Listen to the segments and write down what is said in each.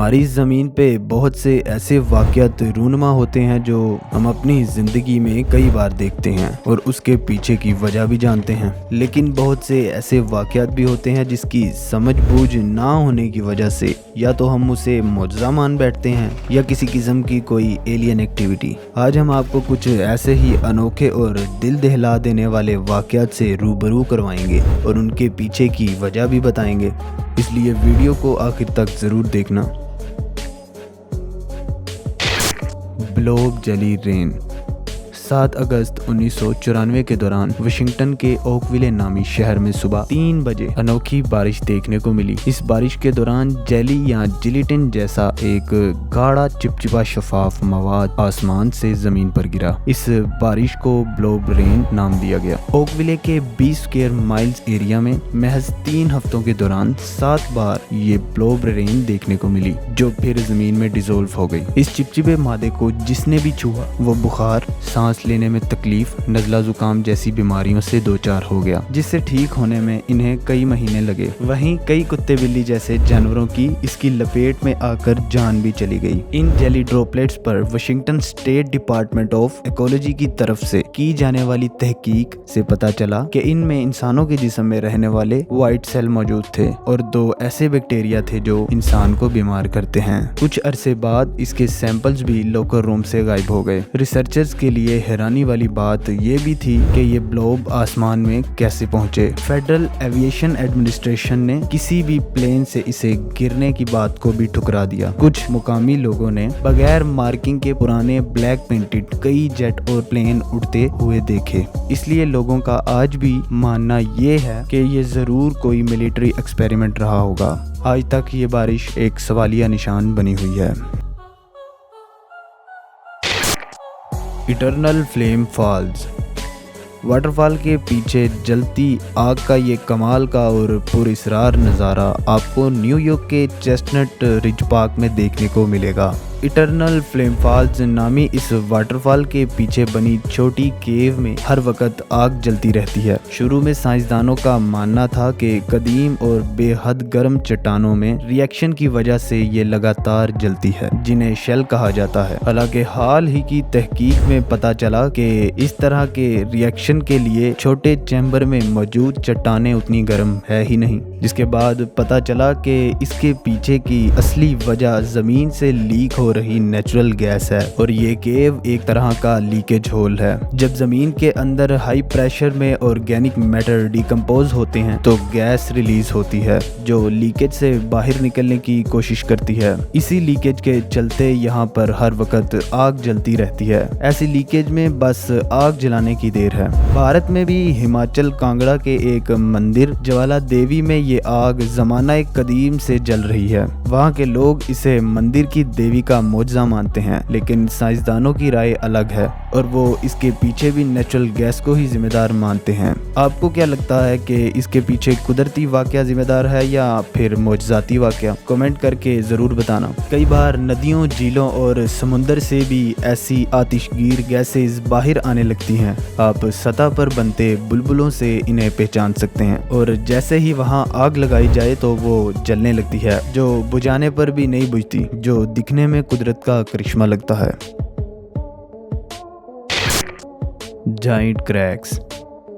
हमारी ज़मीन पे बहुत से ऐसे वाक़यात रूनुमा होते हैं जो हम अपनी ज़िंदगी में कई बार देखते हैं और उसके पीछे की वजह भी जानते हैं, लेकिन बहुत से ऐसे वाक़यात भी होते हैं जिसकी समझ बूझ ना होने की वजह से या तो हम उसे मौजज़ा मान बैठते हैं या किसी किस्म की कोई एलियन एक्टिविटी। आज हम आपको कुछ ऐसे ही अनोखे और दिल दहला देने वाले वाक़यात से रूबरू करवाएंगे और उनके पीछे की वजह भी बताएंगे, इसलिए वीडियो को आखिर तक ज़रूर देखना। Blob jelly rain. 7 अगस्त 1994 के दौरान वाशिंगटन के ओकविले नामी शहर में सुबह 3 बजे अनोखी बारिश देखने को मिली। इस बारिश के दौरान जेली या जिलेटिन जैसा एक गाढ़ा चिपचिपा शफाफ मवाद आसमान से जमीन पर गिरा। इस बारिश को ब्लॉब रेन नाम दिया गया। ओकविले के 20 स्क्वायर माइल्स एरिया में महज 3 हफ्तों के दौरान 7 बार ये ब्लॉब रेन देखने को मिली, जो फिर जमीन में डिसॉल्व हो गई। इस चिपचिपे मादे को जिसने भी छुआ वो बुखार, सांस लेने में तकलीफ, नज़ला जुकाम जैसी बीमारियों से दो चार हो गया, जिससे ठीक होने में इन्हें कई महीने लगे। वहीं कई कुत्ते बिल्ली जैसे जानवरों की इसकी लपेट में आकर जान भी चली गई। इन जेली ड्रॉपलेट्स पर Washington state department of ecology की तरफ से की जाने वाली तहकीक से पता चला कि इनमें इंसानों के जिस्म में रहने वाले व्हाइट सेल मौजूद थे और 2 ऐसे बैक्टीरिया थे जो इंसान को बीमार करते हैं। कुछ अरसे बाद इसके सैंपल्स भी लॉकर रूम से गायब हो गए। रिसर्चर्स के लिए हैरानी वाली बात ये भी थी कि ये ब्लॉब आसमान में कैसे पहुंचे। फेडरल एविएशन एडमिनिस्ट्रेशन ने किसी भी प्लेन से इसे गिरने की बात को भी ठुकरा दिया। कुछ मुकामी लोगों ने बगैर मार्किंग के पुराने ब्लैक पेंटेड कई जेट और प्लेन उड़ते हुए देखे। इसलिए लोगों का आज भी मानना ये है कि ये जरूर कोई मिलिट्री एक्सपेरिमेंट रहा होगा। आज तक ये बारिश एक सवालिया निशान बनी हुई है। Eternal flame false. वाटरफॉल के पीछे जलती आग का ये कमाल का और पुरअसरार नज़ारा आपको न्यूयॉर्क के चेस्टनट रिज पार्क में देखने को मिलेगा। इटर्नल फ्लेम फॉल्स नामी इस वाटरफॉल के पीछे बनी छोटी केव में हर वक्त आग जलती रहती है। शुरू में साइंसदानों का मानना था कि कदीम और बेहद गर्म चट्टानों में रिएक्शन की वजह से ये लगातार जलती है, जिन्हें शेल कहा जाता है। हालांकि हाल ही की तहकीक में पता चला कि इस तरह के रिएक्शन के लिए छोटे चैम्बर में मौजूद चट्टानें उतनी गर्म है ही नहीं, जिसके बाद पता चला कि इसके पीछे की असली वजह जमीन से लीक हो रही नेचुरल गैस है और ये केव एक तरह का लीकेज होल है। जब जमीन के अंदर हाई प्रेशर में ऑर्गेनिक मैटर डिकम्पोज होते हैं तो गैस रिलीज होती है जो लीकेज से बाहर निकलने की कोशिश करती है। इसी लीकेज के चलते यहाँ पर हर वक्त आग जलती रहती है। ऐसी लीकेज में बस आग जलाने की देर है। भारत में भी हिमाचल कांगड़ा के एक मंदिर ज्वाला देवी में ये आग जमाना कदीम से जल रही है। वहाँ के लोग इसे मंदिर की देवी का मौजज़ा मानते हैं, लेकिन साइंसदानों की राय अलग है और वो इसके पीछे भी नेचुरल गैस को ही जिम्मेदार मानते हैं। आपको क्या लगता है कि इसके पीछे कुदरती वाकया जिम्मेदार है या फिर मौजज़ाती वाकया? कमेंट करके ज़रूर बताना। कई बार नदियों, झीलों और समुंदर से भी ऐसी आतिशगीर गैसेस बाहर आने लगती हैं। आप सतह पर बनते बुलबुलों से इन्हें पहचान सकते हैं और जैसे ही वहाँ आग लगाई जाए तो वो जलने लगती है, जो बुझाने पर भी नहीं बुझती, जो दिखने में कुदरत का करिश्मा लगता है। Giant cracks.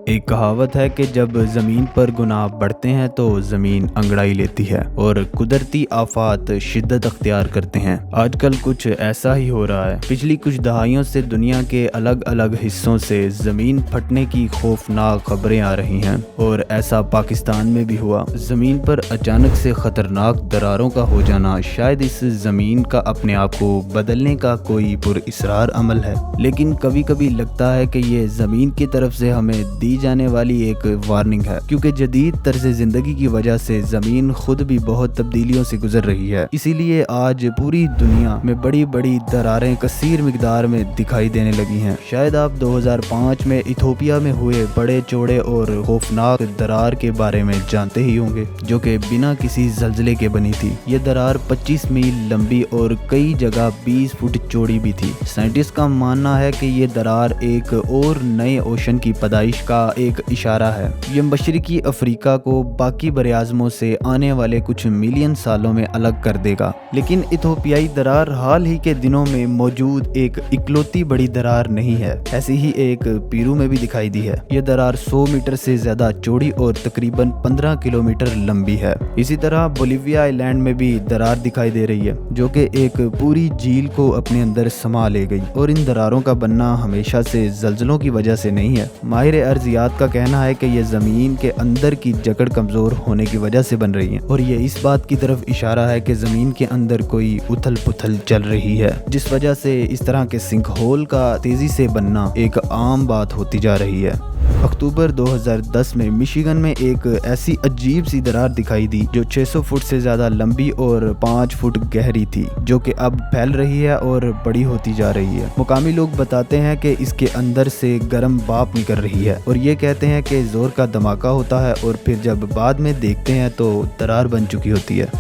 एक कहावत है कि जब ज़मीन पर गुनाह बढ़ते हैं तो ज़मीन अंगड़ाई लेती है और कुदरती आफात शिद्दत अख्तियार करते हैं। आजकल कुछ ऐसा ही हो रहा है। पिछली कुछ दहाइयों से दुनिया के अलग अलग हिस्सों से ज़मीन फटने की खौफनाक खबरें आ रही हैं और ऐसा पाकिस्तान में भी हुआ। ज़मीन पर अचानक से ख़तरनाक दरारों का हो जाना शायद इस ज़मीन का अपने आप को बदलने का कोई पुरअसरार अमल है, लेकिन कभी कभी लगता है कि ये ज़मीन की तरफ से हमें दी जाने वाली एक वार्निंग है, क्योंकि जदीद तर्ज जिंदगी की वजह से जमीन खुद भी बहुत तब्दीलियों से गुजर रही है। इसीलिए आज पूरी दुनिया में बड़ी बड़ी दरारें कसीर मिकदार में दिखाई देने लगी हैं। शायद आप 2005 में इथोपिया में हुए बड़े चौड़े और खौफनाक दरार के बारे में जानते ही होंगे, जो कि बिना किसी जल्जले के बनी थी। ये दरार 25 मील लंबी और कई जगह 20 फुट चौड़ी भी थी। साइंटिस्ट का मानना है कि ये दरार एक और नए ओशन की पैदाइश का का एक इशारा है। ये मशरकी अफ्रीका को बाकी बरआज़मों से आने वाले कुछ मिलियन सालों में अलग कर देगा। लेकिन इथोपियाई दरार हाल ही के दिनों में मौजूद एक इकलौती बड़ी दरार नहीं है, ऐसी ही एक पेरू में भी दिखाई दी है। यह दरार 100 मीटर से ज्यादा चौड़ी और तकरीबन 15 किलोमीटर लंबी है। इसी तरह बोलिविया आइलैंड में भी दरार दिखाई दे रही है, जो कि एक पूरी झील को अपने अंदर समा ले गई। और इन दरारों का बनना हमेशा से ज़लज़लों की वजह से नहीं है। माहिर अर्जियात का कहना है कि यह ज़मीन के अंदर की जकड़ कमज़ोर होने की वजह से बन रही है, और ये इस बात की तरफ इशारा है कि ज़मीन के अंदर कोई उथल पुथल चल रही है, जिस वजह से इस तरह के सिंक होल का तेज़ी से बनना एक आम बात होती जा रही है। अक्टूबर 2010 में मिशिगन में एक ऐसी अजीब सी दरार दिखाई दी जो 600 फुट से ज़्यादा लंबी और 5 फुट गहरी थी, जो कि अब फैल रही है और बड़ी होती जा रही है। मुकामी लोग बताते हैं कि इसके अंदर से गर्म भाप निकल रही है, और ये कहते हैं कि ज़ोर का धमाका होता है, और फिर जब बाद में देखते हैं तो दरार बन चुकी होती है।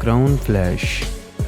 Crown flash.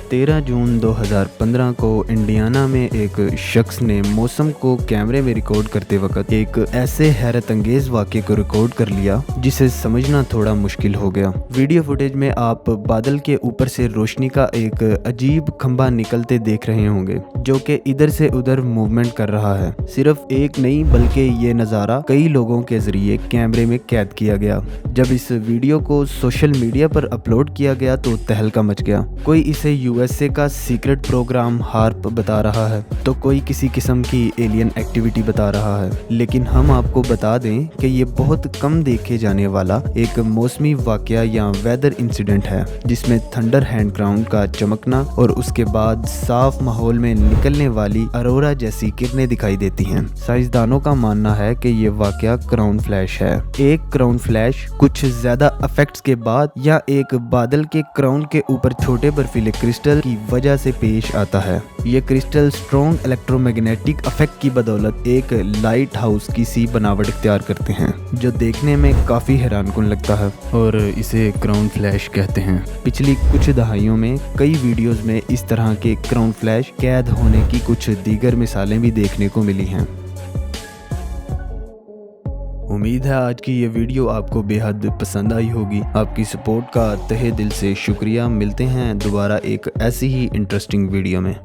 13 जून 2015 को इंडियाना में एक शख्स ने मौसम को कैमरे में रिकॉर्ड करते वक्त एक ऐसे हैरत अंगेज वाक़े को रिकॉर्ड कर लिया जिसे समझना थोड़ा मुश्किल हो गया। वीडियो फुटेज में आप बादल के ऊपर से रोशनी का एक अजीब खंभा निकलते देख रहे होंगे, जो कि इधर से उधर मूवमेंट कर रहा है। सिर्फ एक नहीं बल्कि ये नज़ारा कई लोगों के जरिए कैमरे में कैद किया गया। जब इस वीडियो को सोशल मीडिया पर अपलोड किया गया तो तहलका मच गया। कोई इसे यूएसए का सीक्रेट प्रोग्राम हार्प बता रहा है, तो कोई किसी किस्म की एलियन एक्टिविटी बता रहा है। लेकिन हम आपको बता दें कि ये बहुत कम देखे जाने वाला एक मौसमी वाकया या वेदर इंसिडेंट है, जिसमें थंडर हैंड ग्राउंड का चमकना और उसके बाद साफ माहौल में निकलने वाली अरोरा जैसी किरणें दिखाई देती हैं। साइंसदानों का मानना है कि ये वाकया क्राउन फ्लैश है। एक क्राउन फ्लैश कुछ ज्यादा इफेक्ट्स के बाद या एक बादल के क्राउन के ऊपर छोटे बर्फीले क्रिस्टल की वजह से पेश आता है। ये क्रिस्टल स्ट्रॉन्ग इलेक्ट्रोमैग्नेटिक इफेक्ट की बदौलत एक लाइट हाउस की सी बनावट इख्तियार करते हैं, जो देखने में काफी हैरानकुन लगता है, और इसे क्राउन फ्लैश कहते हैं। पिछली कुछ दहाइयों में कई वीडियोस में इस तरह के क्राउन फ्लैश कैद होने की कुछ दीगर मिसालें भी देखने को मिली हैं। उम्मीद है आज की ये वीडियो आपको बेहद पसंद आई होगी। आपकी सपोर्ट का तहे दिल से शुक्रिया। मिलते हैं दोबारा एक ऐसी ही इंटरेस्टिंग वीडियो में।